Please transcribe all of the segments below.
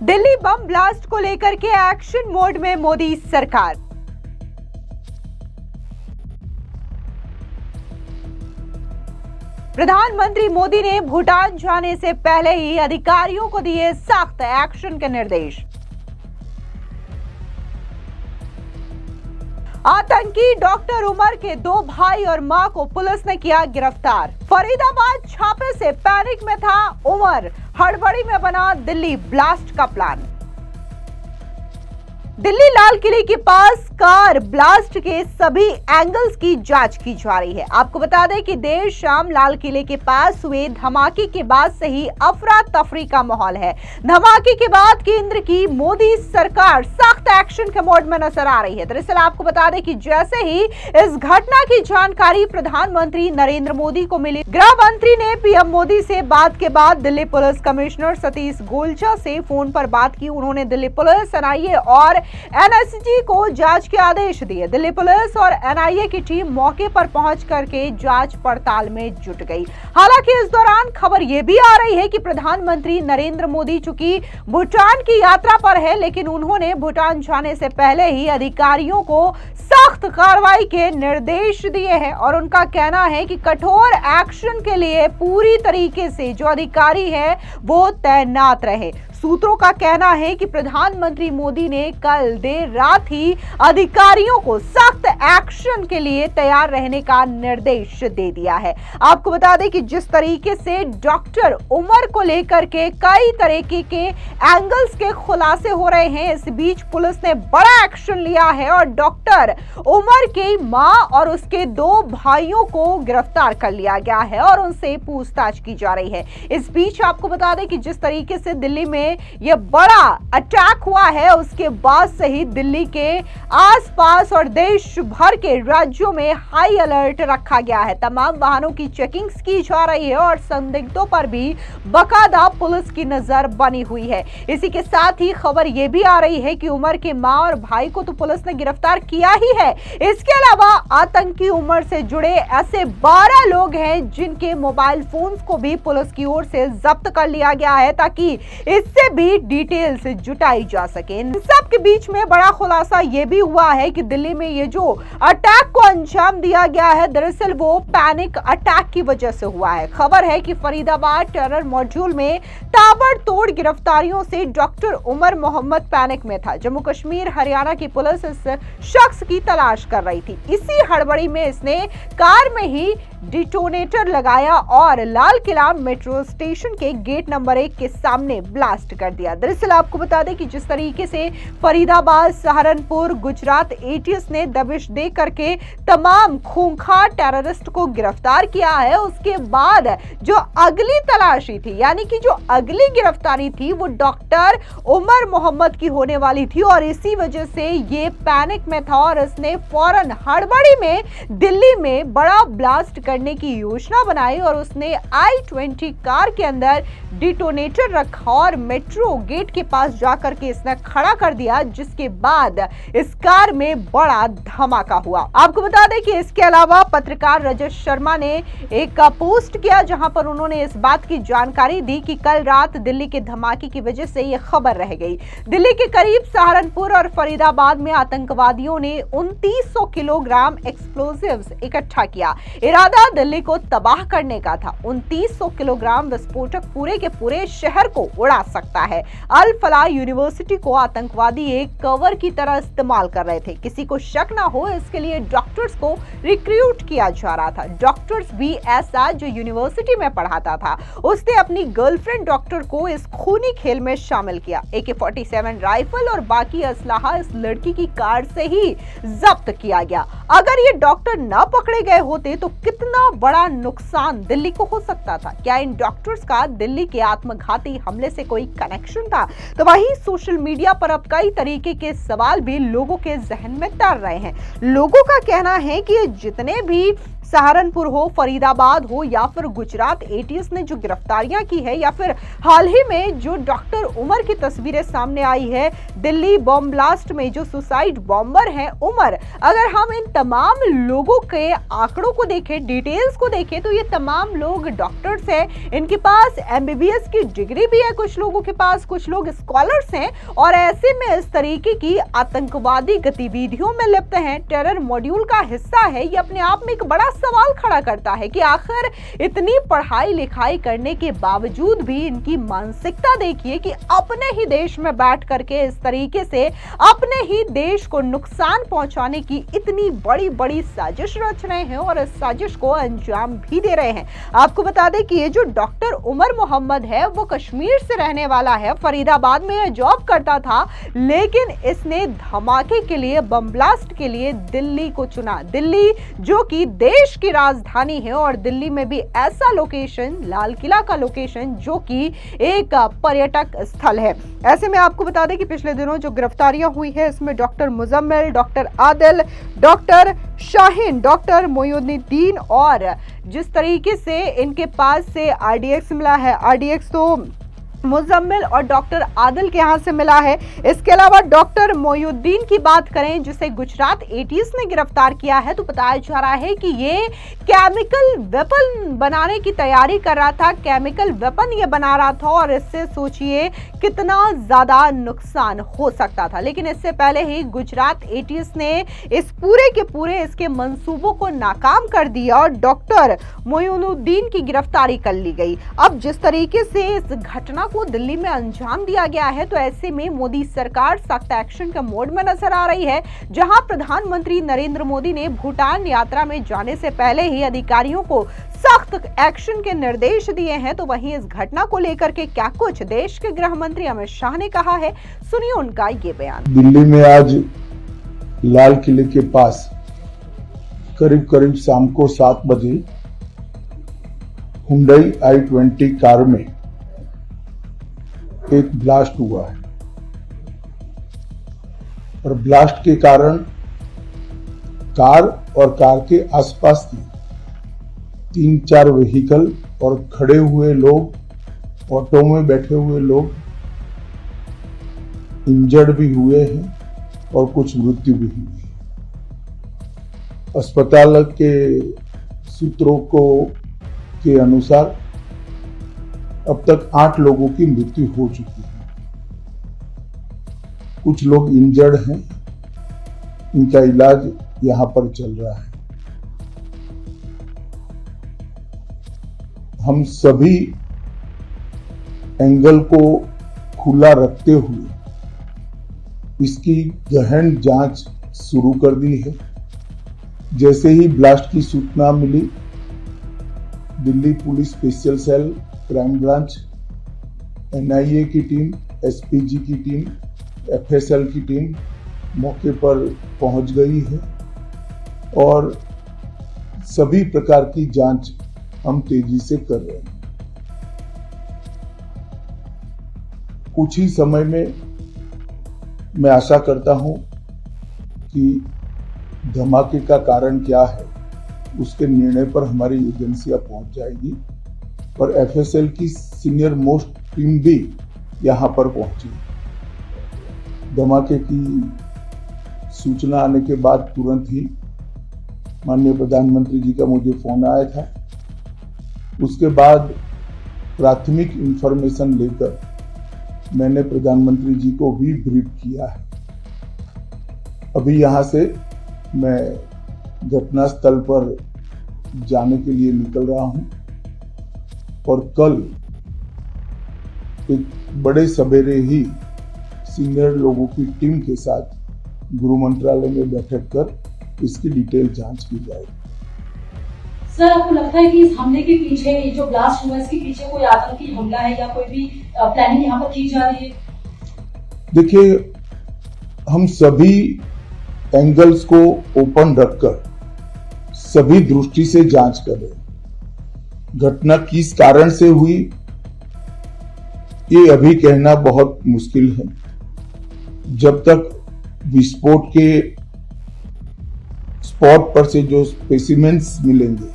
Delhi bomb blast को लेकर के एक्शन मोड में मोदी सरकार। प्रधानमंत्री मोदी ने भूटान जाने से पहले ही अधिकारियों को दिए सख्त एक्शन के निर्देश। आतंकी डॉक्टर उमर के 2 भाई और मां को पुलिस ने किया गिरफ्तार। फरीदाबाद छापे से पैनिक में था उमर, हड़बड़ी में बना दिल्ली ब्लास्ट का प्लान। दिल्ली लाल किले के पास कार ब्लास्ट के सभी एंगल्स की जांच की जा रही है। आपको बता दें कि देर शाम लाल किले के पास हुए धमाके के बाद से ही अफरा तफरी का माहौल है। धमाके के बाद केंद्र की मोदी सरकार सख्त एक्शन के मोड में नजर आ रही है। दरअसल आपको बता दें कि जैसे ही इस घटना की जानकारी प्रधानमंत्री नरेंद्र मोदी को मिली, गृह मंत्री ने पीएम मोदी से बात के बाद दिल्ली पुलिस कमिश्नर सतीश गोलचा से फोन पर बात की। उन्होंने दिल्ली पुलिस, एनआईए और एनएसजी को जांच के आदेश दिए। दिल्ली पुलिस और एनआईए की टीम मौके पर पहुंच करके जांच पड़ताल में जुट गई। हालांकि इस दौरान खबर यह भी आ रही है कि प्रधानमंत्री नरेंद्र मोदी चूंकि भूटान की यात्रा पर है, लेकिन उन्होंने भूटान जाने से पहले ही अधिकारियों को सख्त कार्रवाई के निर्देश दिए हैं और उनका कहना है कि कठोर एक्शन के लिए पूरी तरीके से जो अधिकारी है वो तैनात रहे। सूत्रों का कहना है कि प्रधानमंत्री मोदी ने कल देर रात ही अधिकारियों को सख्त एक्शन के लिए तैयार रहने का निर्देश दे दिया है। आपको बता दें कि जिस तरीके से डॉक्टर उमर को लेकर के कई तरीके के एंगल्स के खुलासे हो रहे हैं, इस बीच पुलिस ने बड़ा एक्शन लिया है और डॉक्टर उमर की मां और उसके 2 भाइयों को गिरफ्तार कर लिया गया है और उनसे पूछताछ की जा रही है। इस बीच आपको बता दें कि जिस तरीके से दिल्ली में यह बड़ा अटैक हुआ है, उसके बाद से ही दिल्ली के आसपास और देश भर के राज्यों में हाई अलर्ट रखा गया है। तमाम वाहनों की चेकिंग्स की जा रही है और संदिग्धों पर भी बाकायदा पुलिस की नजर बनी हुई है। इसी के साथ ही खबर यह भी आ रही है कि उमर के मां और भाई को तो पुलिस ने गिरफ्तार किया ही है, इसके अलावा आतंकी उमर से जुड़े ऐसे 12 लोग हैं जिनके मोबाइल फोन्स को भी पुलिस की ओर से जब्त कर लिया गया है ताकि इससे भी डिटेल्स जुटाई जा सके। इन सब के बीच में बड़ा खुलासा यह भी हुआ है कि दिल्ली में ये जो अटैक को अंजाम दिया गया है, दरअसल वो पैनिक अटैक की वजह से हुआ है। खबर है कि फरीदाबाद टेरर मॉड्यूल में ताबड़तोड़ गिरफ्तारियों से डॉक्टर उमर मोहम्मद पैनिक में था। जम्मू कश्मीर हरियाणा की पुलिस इस शख्स की तलाश कर रही थी। इसी हड़बड़ी में इसने कार में ही डिटोनेटर लगाया और लाल किला मेट्रो स्टेशन के गेट नंबर 1 के सामने ब्लास्ट कर दिया। दरअसल आपको बता दें कि जिस तरीके से फरीदाबाद, सहारनपुर, गुजरात एटीएस ने दबिश दे करके तमाम खूंखार टेररिस्ट को गिरफ्तार किया है, उसके बाद जो अगली तलाशी थी यानी कि जो अगली गिरफ्तारी थी वो डॉक्टर उमर मोहम्मद की होने वाली थी और इसी वजह से ये पैनिक में था और इसने फौरन हड़बड़ी में दिल्ली में बड़ा ब्लास्ट करने की योजना बनाई और उसने i20 कार के अंदर डिटोनेटर रखा और मेट्रो गेट के पास जाकर के इसने खड़ा कर दिया, जिसके बाद इस कार में बड़ा धमाका हुआ। आपको बता दें कि इसके अलावा पत्रकार रजत शर्मा ने एक पोस्ट किया जहां पर उन्होंने इस बात की जानकारी दी कि कल रात दिल्ली के धमाके की वजह से यह खबर रह गई। दिल्ली के करीब सहारनपुर और फरीदाबाद में आतंकवादियों ने 2900 किलोग्राम एक्सप्लोजिव्स इकट्ठा किया। इरादा दिल्ली को तबाह करने का था। 2900 किलोग्राम विस्फोटक पूरे के पूरे शहर को उड़ा सकता है। अल फलाह यूनिवर्सिटी को आतंकवादी एक कवर की तरह इस्तेमाल कर रहे थे। किसी को शक ना हो इसके लिए डॉक्टर्स को रिक्रूट किया जा रहा था। डॉक्टर्स भी ऐसा जो यूनिवर्सिटी में पढ़ाता था, उसने अपनी गर्लफ्रेंड डॉक्टर को इस खूनी खेल में शामिल किया। AK-47 राइफल और बाकी असलाहा इस लड़की की कार से ही जब्त किया गया। अगर ये डॉक्टर न पकड़े गए होते तो कितना बड़ा नुकसान दिल्ली को हो सकता था। क्या इन डॉक्टर्स का दिल्ली के आत्मघाती हमले से कोई कनेक्शन था? तो वहीं सोशल मीडिया पर अब कई तरीके के सवाल भी लोगों के जहन में तर रहे हैं। लोगों का कहना है कि जितने भी सहारनपुर हो, फरीदाबाद हो या फिर गुजरात, एटीएस ने जो गिरफ्तारियां की है या फिर हाल ही में जो डॉक्टर उमर की तस्वीरें सामने आई है, दिल्ली बॉम्ब ब्लास्ट में जो सुसाइड बॉम्बर है उमर, अगर हम इन तमाम लोगों के आंकड़ों को देखें, डिटेल्स को देखें, तो ये तमाम लोग डॉक्टर्स हैं, इनके पास एमबीबीएस की डिग्री भी है, कुछ लोगों के पास, कुछ लोग स्कॉलर्स हैं, और ऐसे में इस तरीके की आतंकवादी गतिविधियों में लिप्त हैं, टेरर मॉड्यूल का हिस्सा है। ये अपने आप में एक बड़ा सवाल खड़ा करता है कि आखिर इतनी पढ़ाई लिखाई करने के बावजूद भी इनकी मानसिकता देखिए कि अपने ही देश में बैठ करके इस तरीके से अपने ही देश को नुकसान पहुंचाने की इतनी बड़ी बड़ी साजिश रच रहे हैं और इस साजिश को अंजाम भी दे रहे हैं। आपको बता दें कि ये जो डॉक्टर उमर मोहम्मद है वो कश्मीर से रहने वाला है, फरीदाबाद में जॉब करता था, लेकिन इसने धमाके के लिए, बम ब्लास्ट के लिए दिल्ली को चुना। दिल्ली जो कि देश की राजधानी है और दिल्ली में भी ऐसा लोकेशन, लाल किला का लोकेशन, जो कि एक पर्यटक स्थल है। ऐसे में आपको बता दें कि पिछले दिनों जो गिरफ्तारियां हुई है इसमें doctor Muzammil, doctor Adil, doctor Shaheen, doctor Moinuddin, और जिस तरीके से इनके पास से आरडीएक्स मिला है, आरडीएक्स तो मुजम्मिल और डॉक्टर आदिल के यहाँ से मिला है। इसके अलावा डॉक्टर मोइनुद्दीन की बात करें जिसे गुजरात एटीएस ने गिरफ्तार किया है, तो बताया जा रहा है कि ये केमिकल वेपन बनाने की तैयारी कर रहा था, केमिकल वेपन ये बना रहा था, और इससे सोचिए कितना ज्यादा नुकसान हो सकता था। लेकिन इससे पहले ही गुजरात एटीएस ने इस पूरे के पूरे इसके मंसूबों को नाकाम कर दिया और डॉक्टर मोइनुद्दीन की गिरफ्तारी कर ली गई। अब जिस तरीके से इस घटना को दिल्ली में अंजाम दिया गया है, तो ऐसे में मोदी सरकार सख्त एक्शन के मोड में नजर आ रही है। जहां प्रधानमंत्री नरेंद्र मोदी ने भूटान यात्रा में जाने से पहले ही अधिकारियों को सख्त एक्शन के निर्देश दिए हैं, तो वहीं इस घटना को लेकर के क्या कुछ देश के गृह मंत्री अमित शाह ने कहा है, सुनिए उनका ये बयान। दिल्ली में आज लाल किले के पास करीब करीब शाम को 7 बजे हुंडई i20 कार में एक ब्लास्ट हुआ है और ब्लास्ट के कारण कार और कार के आसपास की 3-4 व्हीकल और खड़े हुए लोग, ऑटो में बैठे हुए लोग इंजर्ड भी हुए हैं और कुछ मृत्यु भी हुई है। अस्पताल के सूत्रों के अनुसार अब तक 8 लोगों की मृत्यु हो चुकी है, कुछ लोग इंजर्ड हैं, इनका इलाज यहां पर चल रहा है। हम सभी एंगल को खुला रखते हुए इसकी गहन जांच शुरू कर दी है। जैसे ही ब्लास्ट की सूचना मिली, Delhi police special cell, crime branch, NIA की टीम, एसपीजी की टीम, एफएसएल की टीम मौके पर पहुंच गई है और सभी प्रकार की जांच हम तेजी से कर रहे हैं। कुछ ही समय में मैं आशा करता हूं कि धमाके का कारण क्या है उसके निर्णय पर हमारी एजेंसियां पहुंच जाएगी और एफएसएल की सीनियर मोस्ट टीम भी यहां पर पहुंची। धमाके की सूचना आने के बाद तुरंत ही माननीय प्रधानमंत्री जी का मुझे फोन आया था। उसके बाद प्राथमिक इंफॉर्मेशन लेकर मैंने प्रधानमंत्री जी को भी ब्रीफ किया है। अभी यहां से मैं घटनास्थल पर जाने के लिए निकल रहा हूं और कल एक बड़े सवेरे ही सीनियर लोगों की टीम के साथ गृह मंत्रालय में बैठक कर इसकी डिटेल जांच की जाएगी। सर, आपको लगता है कि इस हमले के पीछे, ये जो ब्लास्ट हुआ, इसके पीछे कोई आतंकी हमला है या कोई भी प्लानिंग यहाँ पर की जा रही है? देखिए, हम सभी एंगल्स को ओपन रखकर सभी दृष्टि से जांच कर रहे हैं। घटना किस कारण से हुई ये अभी कहना बहुत मुश्किल है। जब तक विस्फोट के स्पॉट पर से जो स्पेसिमेंट्स मिलेंगे,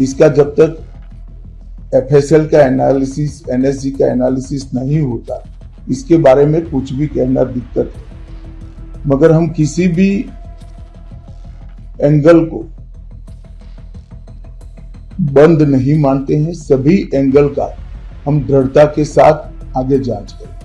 इसका जब तक एफएसएल का एनालिसिस, एनएसजी का एनालिसिस नहीं होता, इसके बारे में कुछ भी कहना दिक्कत है। मगर हम किसी भी एंगल को बंद नहीं मानते हैं, सभी एंगल का हम दृढ़ता के साथ आगे जांच करें।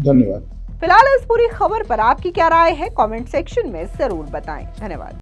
धन्यवाद। फिलहाल इस पूरी खबर पर आपकी क्या राय है, कमेंट सेक्शन में जरूर बताएं। धन्यवाद।